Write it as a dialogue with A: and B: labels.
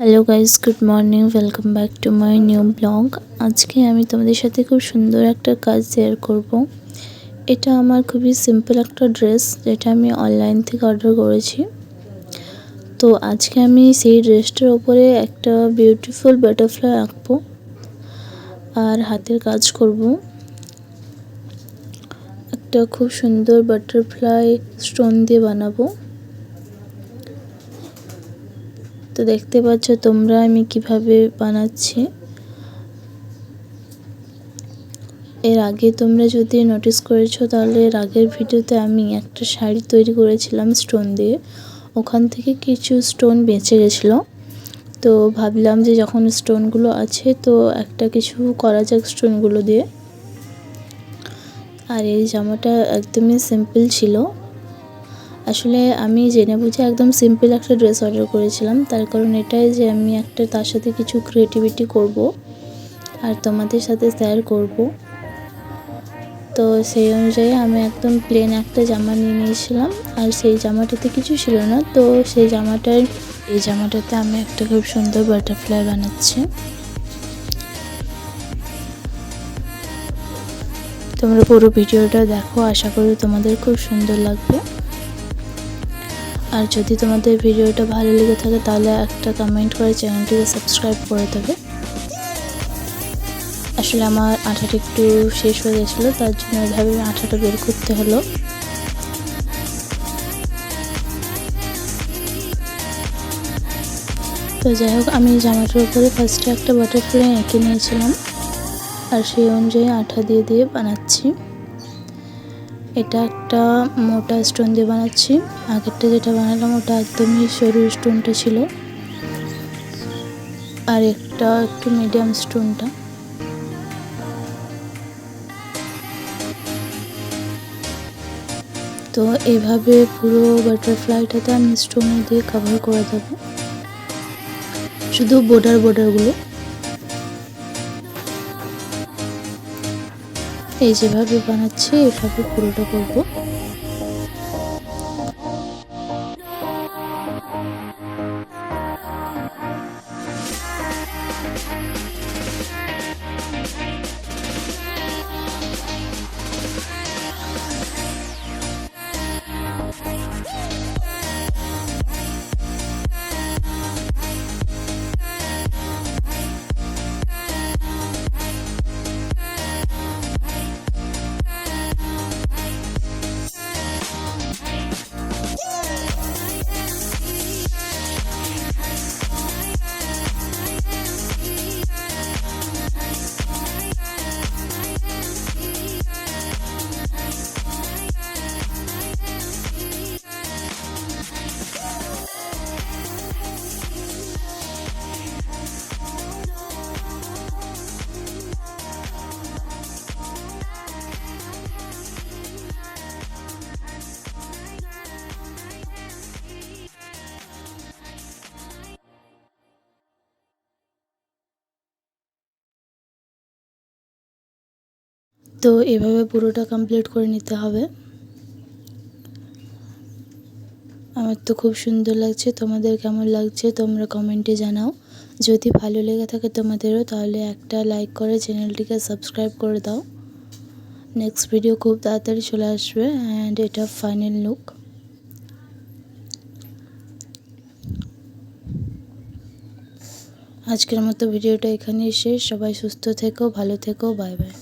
A: Hello guys, good morning. Welcome back to my new blog. আজকে আমি তোমাদের সাথে খুব সুন্দর একটা কাজ শেয়ার করব। এটা আমার খুবই সিম্পল একটা ড্রেস, যেটা আমি অনলাইন থেকে অর্ডার করেছি। তো আজকে আমি সেই ড্রেসটার ওপরে একটা বিউটিফুল বাটারফ্লাই আঁকবো আর হাতের কাজ করব। একটা খুব সুন্দর বাটারফ্লাই স্টোন দিয়ে বানাবো। তো দেখতে পাচ্ছ তোমরা আমি কিভাবে বানাচ্ছি। এর আগে তোমরা যদি নোটিস করেছো তাহলে এর আগের ভিডিওতে আমি একটা শাড়ি তৈরি করেছিলাম স্টোন দিয়ে। ওখান থেকে কিছু স্টোন বেঁচে গেছিলো, তো ভাবলাম যে যখন স্টোনগুলো আছে তো একটা কিছু করা যাক স্টোনগুলো দিয়ে। আর এই জামাটা একদমই সিম্পল ছিল। আসলে আমি জেনে বুঝে একদম সিম্পল একটা ড্রেস অর্ডার করেছিলাম, তার কারণ এটাই যে আমি একটা তার সাথে কিছু ক্রিয়েটিভিটি করব আর তোমাদের সাথে শেয়ার করব। তো সেই অনুযায়ী আমি একদম প্লেন একটা জামা নিয়ে নিয়েছিলাম, আর সেই জামাটাতে কিছু ছিল না। তো এই জামাটাতে আমি একটা খুব সুন্দর বাটারফ্লাই বানাচ্ছি। তোমরা পুরো ভিডিওটা দেখো, আশা করি তোমাদের খুব সুন্দর লাগবে। আর যদি তোমাদের ভিডিওটা ভালো লেগে থাকে তাহলে একটা কমেন্ট করে চ্যানেলটিকে সাবস্ক্রাইব করে দেবে। আসলে আমার আঠাটা একটু শেষ হয়ে গেছিলো, তার জন্য এভাবে আঠাটা বের করতে হলো। তো যাই হোক, আমি জামাটার উপরে ফার্স্টে একটা বাটারফ্লাই এঁকে নিয়েছিলাম আর সেই অনুযায়ী আঠা দিয়ে দিয়ে বানাচ্ছি। এটা একটা মোটা স্টোন দিয়ে বানাচ্ছি। আগেরটা যেটা বানালাম ওটা একদমই সরু স্টোনটা ছিল, আর একটা একটু মিডিয়াম স্টোনটা। তো এভাবে পুরো বাটারফ্লাইটাতে আমি স্টোন দিয়ে কভার করে দেবো, শুধু বর্ডারগুলো। এই যেভাবে বানাচ্ছি এভাবে পুরোটা করবো। তো এভাবে পুরোটা কমপ্লিট করে নিতে হবে। আমার তো খুব সুন্দর লাগছে, তোমাদের কেমন লাগছে তোমরা কমেন্টে জানাও। যদি ভালো লেগে থাকে তোমাদেরও তাহলে একটা লাইক করে চ্যানেলটিকে সাবস্ক্রাইব করে দাও। নেক্সট ভিডিও খুব তাড়াতাড়ি চলে আসবে, অ্যান্ড এটা ফাইনাল লুক। আজকের মতো ভিডিওটা এখানেই শেষ। সবাই সুস্থ থেকো, ভালো থেকো, বাই বাই।